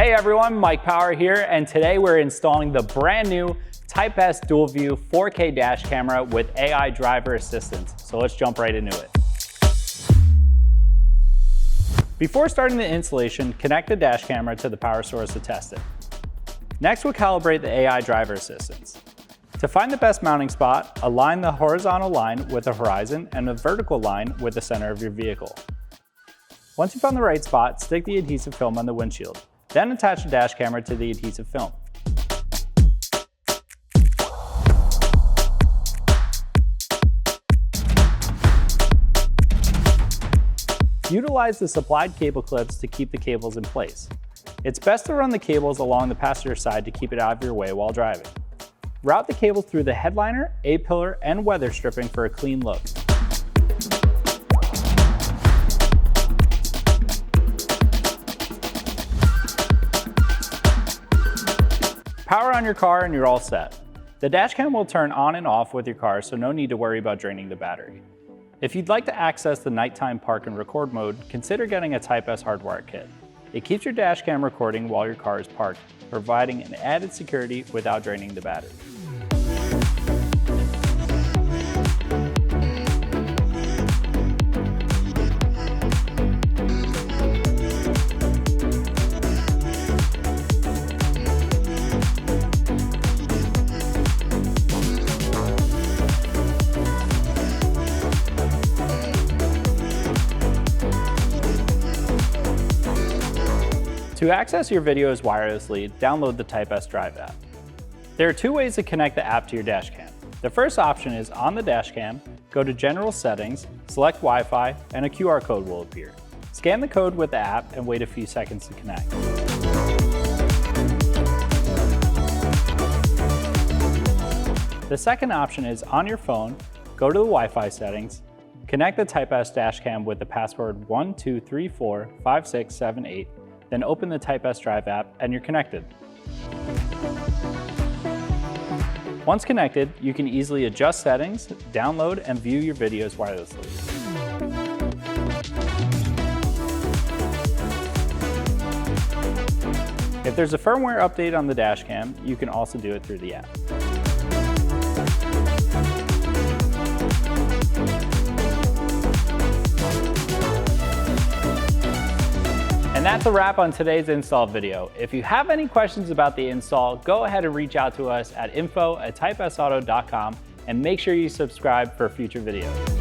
Hey everyone, Mike Power here, and today we're installing the brand new Type S Dual View 4K dash camera with AI driver assistance. So let's jump right into it. Before starting the installation, connect the dash camera to the power source to test it. Next, we'll calibrate the AI driver assistance. To find the best mounting spot, align the horizontal line with the horizon and the vertical line with the center of your vehicle. Once you found the right spot, stick the adhesive film on the windshield. Then attach the dash camera to the adhesive film. Utilize the supplied cable clips to keep the cables in place. It's best to run the cables along the passenger side to keep it out of your way while driving. Route the cables through the headliner, A-pillar, and weather stripping for a clean look. Power on your car and you're all set. The dash cam will turn on and off with your car, so no need to worry about draining the battery. If you'd like to access the nighttime park and record mode, consider getting a Type S hardwired kit. It keeps your dash cam recording while your car is parked, providing an added security without draining the battery. To access your videos wirelessly, download the Type S Drive app. There are two ways to connect the app to your dash cam. The first option is on the dash cam, go to General Settings, select Wi-Fi, and a QR code will appear. Scan the code with the app and wait a few seconds to connect. The second option is on your phone, go to the Wi-Fi settings, connect the Type S dash cam with the password 12345678, then open the Type S Drive app and you're connected. Once connected, you can easily adjust settings, download, and view your videos wirelessly. If there's a firmware update on the dash cam, you can also do it through the app. And that's a wrap on today's install video. If you have any questions about the install, go ahead and reach out to us at info@typesauto.com and make sure you subscribe for future videos.